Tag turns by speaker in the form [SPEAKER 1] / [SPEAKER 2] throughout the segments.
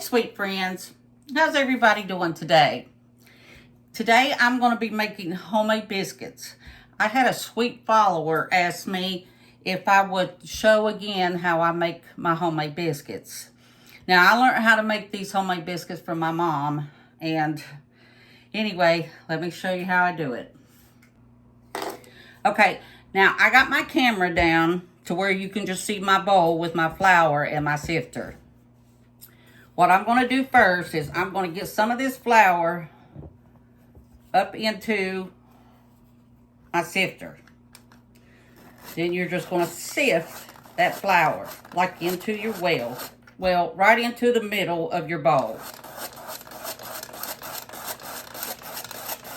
[SPEAKER 1] Hey, sweet friends. How's everybody doing today? Today, I'm going to be making homemade biscuits. I had a sweet follower ask me if I would show again how I make my homemade biscuits. Now, I learned how to make these homemade biscuits from my mom. And anyway, let me show you how I do it. Okay, now I got my camera down to where you can just see my bowl with my flour and my sifter. What I'm going to do first is I'm going to get some of this flour up into my sifter. Then you're just going to sift that flour like into your well, right into the middle of your bowl.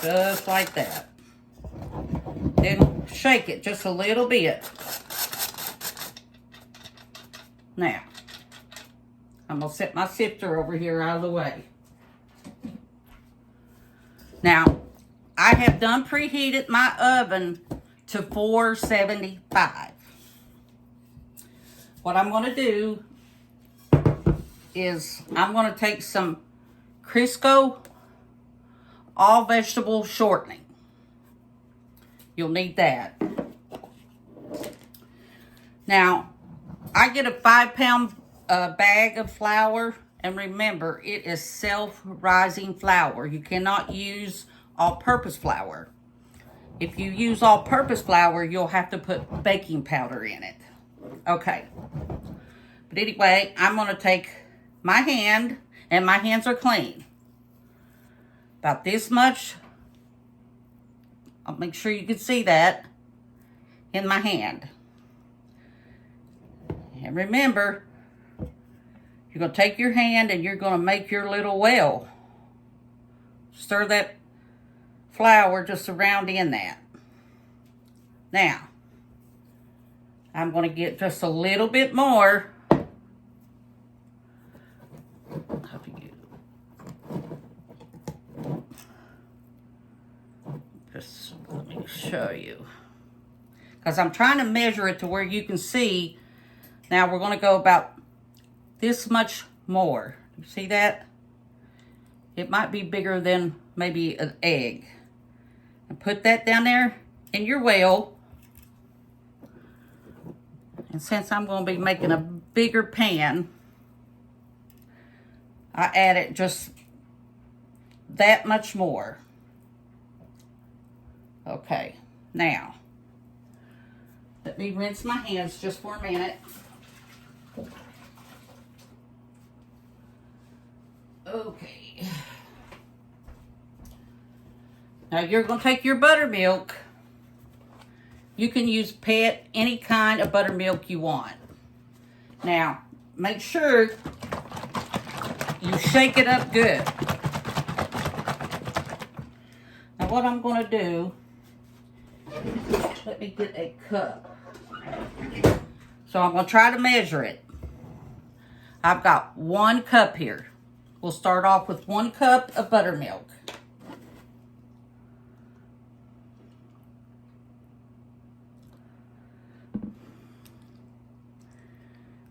[SPEAKER 1] Just like that. Then shake it just a little bit. Now, I'm going to set my sifter over here out of the way. Now, I have done preheated my oven to 475. What I'm going to do is I'm going to take some Crisco all vegetable shortening. You'll need that. Now, I get a 5-pound bag of flour, and remember, it is self-rising flour. You cannot use all-purpose flour. If you use all-purpose flour, you'll have to put baking powder in it. Okay. But anyway, I'm going to take my hand, and my hands are clean. About this much. I'll make sure you can see that in my hand. And remember, you're going to take your hand and you're going to make your little well. Stir that flour just around in that. Now, I'm going to get just a little bit more. Just let me show you. Because I'm trying to measure it to where you can see. Now we're going to go about this much more. You see that? It might be bigger than maybe an egg. And put that down there in your well. And since I'm going to be making a bigger pan, I add it just that much more. Okay, now, let me rinse my hands just for a minute. Okay. Now you're going to take your buttermilk. You can use pet, any kind of buttermilk you want. Now, make sure you shake it up good. Now what I'm going to do, let me get a cup. So I'm going to try to measure it. I've got 1 cup here. We'll start off with 1 cup of buttermilk.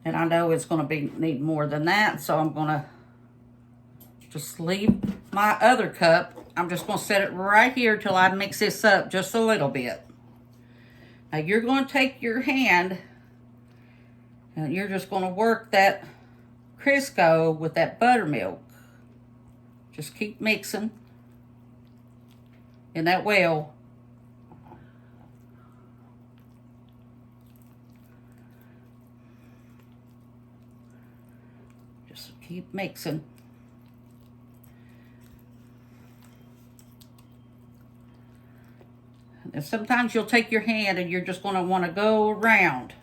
[SPEAKER 1] And I know it's going to need more than that, so I'm going to just leave my other cup. I'm just going to set it right here till I mix this up just a little bit. Now you're going to take your hand and you're just going to work that Crisco with that buttermilk. Just keep mixing in that well. Just keep mixing. And sometimes you'll take your hand and you're just going to want to go around.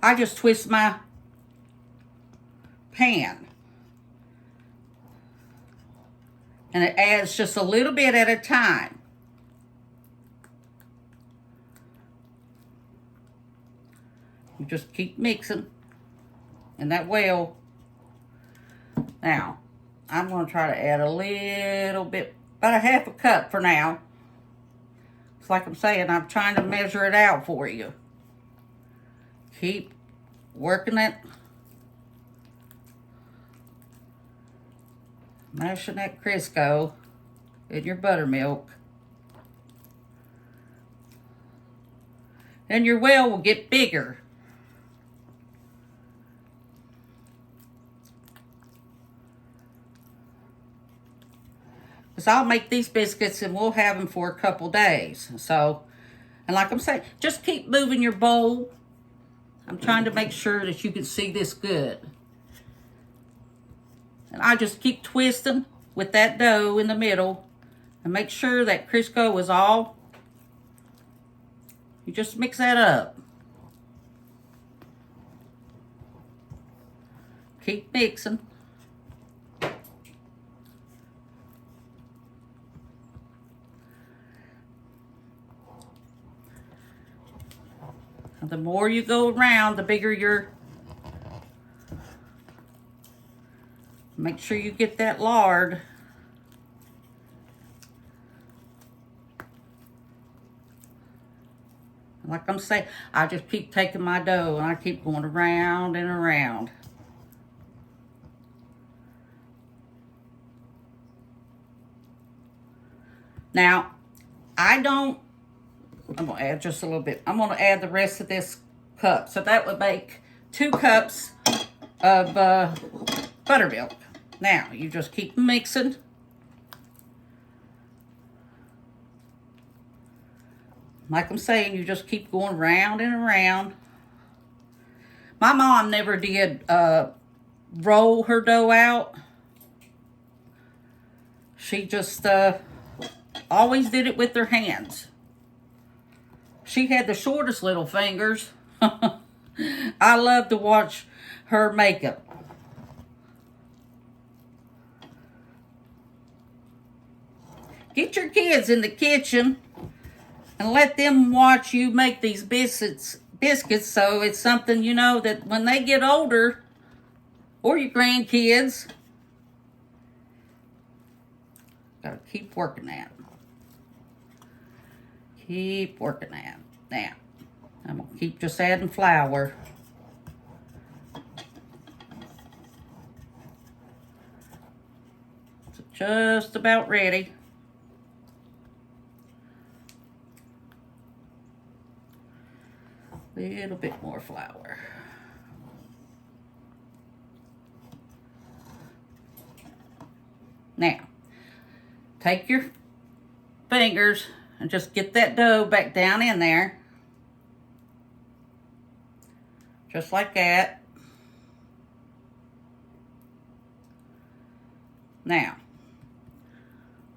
[SPEAKER 1] I just twist my pan. And it adds just a little bit at a time. You just keep mixing in that well. Now, I'm going to try to add a little bit, about a half a cup for now. It's like I'm saying, I'm trying to measure it out for you. Keep working it. Mashing that Crisco in your buttermilk. And your well will get bigger. Because I'll make these biscuits and we'll have them for a couple days. So, and like I'm saying, just keep moving your bowl. I'm trying to make sure that you can see this good. And I just keep twisting with that dough in the middle and make sure that Crisco is all. You just mix that up. Keep mixing. The more you go around, the bigger your. Make sure you get that lard. Like I'm saying, I just keep taking my dough and I keep going around and around. Now, I'm going to add just a little bit. I'm going to add the rest of this cup. So that would make 2 cups of buttermilk. Now, you just keep mixing. Like I'm saying, you just keep going round and around. My mom never did roll her dough out. She just always did it with her hands. She had the shortest little fingers. I love to watch her make it. Get your kids in the kitchen and let them watch you make these biscuits so it's something, you know, that when they get older, or your grandkids, gotta keep working that. Keep working that. Now, I'm gonna keep just adding flour. It's just about ready. A little bit more flour. Now, take your fingers and just get that dough back down in there. Just like that. Now,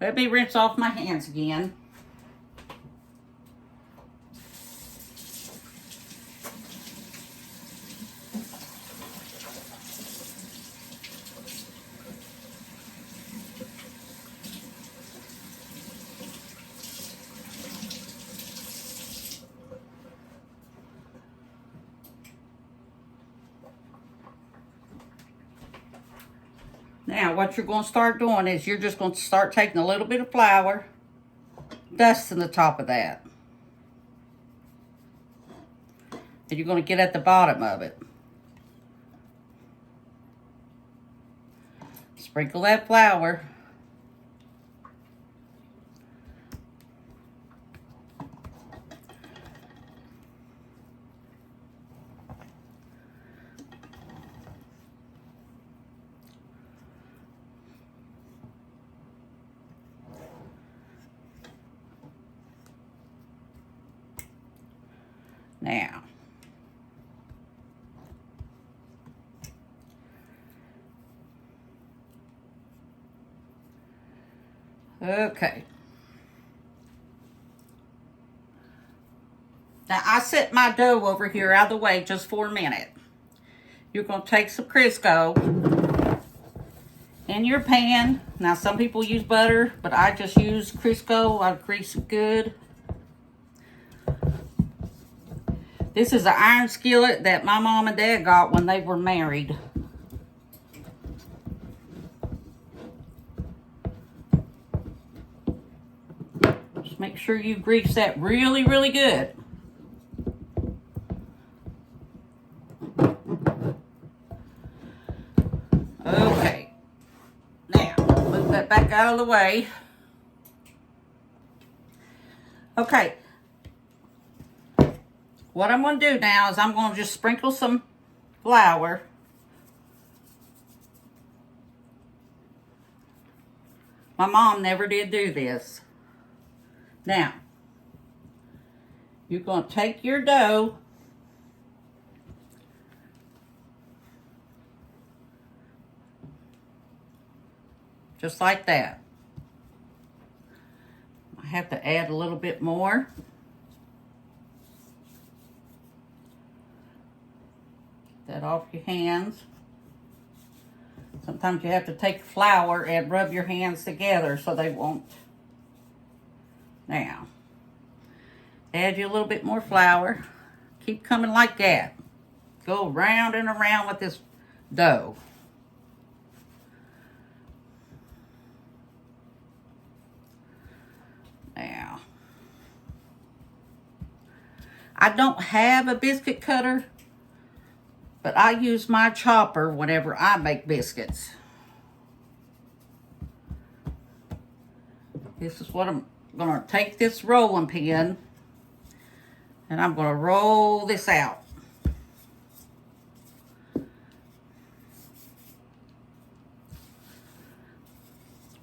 [SPEAKER 1] let me rinse off my hands again. Now, what you're going to start doing is you're just going to start taking a little bit of flour, dusting the top of that. And you're going to get at the bottom of it. Sprinkle that flour. Now, okay. Now, I set my dough over here out of the way just for a minute. You're going to take some Crisco in your pan. Now, some people use butter, but I just use Crisco. I grease it good. This is an iron skillet that my mom and dad got when they were married. Just make sure you grease that really, really good. Okay. Now, that back out of the way. Okay. What I'm going to do now is I'm going to just sprinkle some flour. My mom never did do this. Now, you're going to take your dough just like that. I have to add a little bit more. That off your hands. Sometimes you have to take flour and rub your hands together so they won't. Now, add you a little bit more flour. Keep coming like that. Go round and around with this dough. Now, I don't have a biscuit cutter, but I use my chopper whenever I make biscuits. This is what I'm going to take this rolling pin and I'm going to roll this out.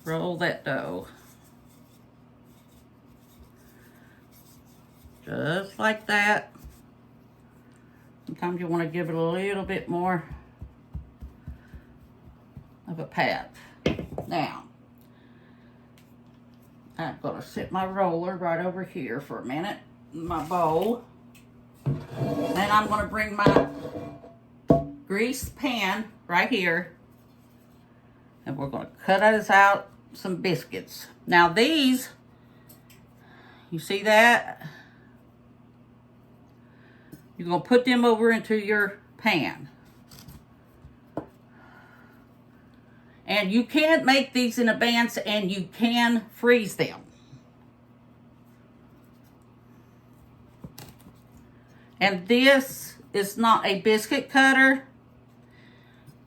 [SPEAKER 1] Roll that dough. Just like that. Sometimes you want to give it a little bit more of a pat. Now, I'm going to set my roller right over here for a minute, my bowl. Then I'm going to bring my greased pan right here. And we're going to cut us out some biscuits. Now these, you see that? You're going to put them over into your pan. And you can make these in advance and you can freeze them. And this is not a biscuit cutter.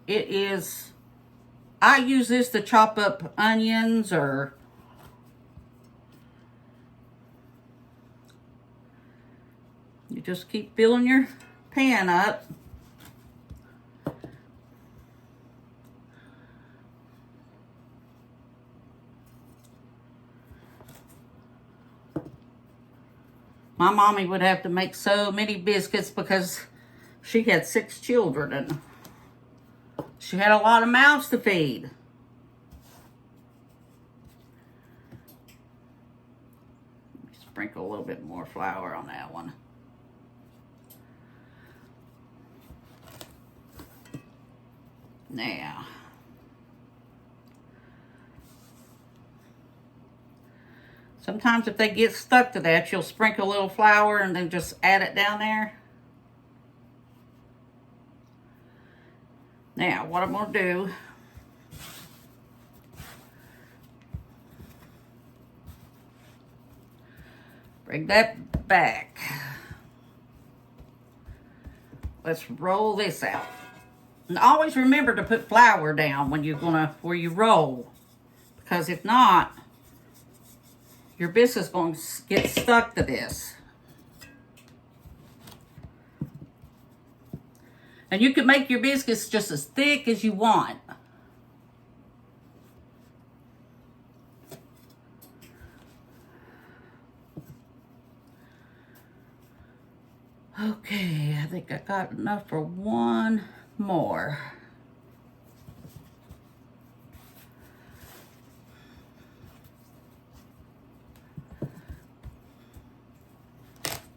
[SPEAKER 1] It is, I use this to chop up onions or you just keep filling your pan up. My mommy would have to make so many biscuits because she had 6 children and she had a lot of mouths to feed. Sprinkle a little bit more flour on that one. Now, sometimes if they get stuck to that, you'll sprinkle a little flour and then just add it down there. Now, what I'm going to do, bring that back. Let's roll this out. And always remember to put flour down when you're where you roll. Because if not, your biscuit's going to get stuck to this. And you can make your biscuits just as thick as you want. Okay, I think I got enough for one more.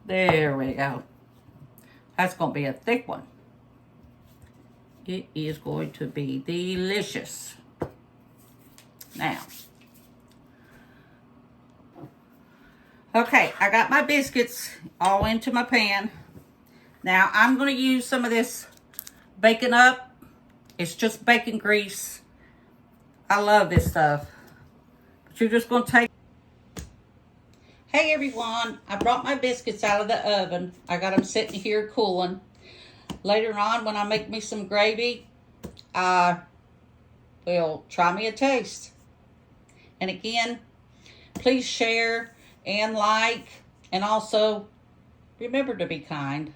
[SPEAKER 1] There we go. That's going to be a thick one. It is going to be delicious. Now, okay, I got my biscuits all into my pan. Now, I'm going to use some of this bacon up. It's just bacon grease. I love this stuff. But you're just going to take. Hey everyone, I brought my biscuits out of the oven. I got them sitting here cooling. Later on, when I make me some gravy, I will try me a taste. And again, please share and like, and also remember to be kind.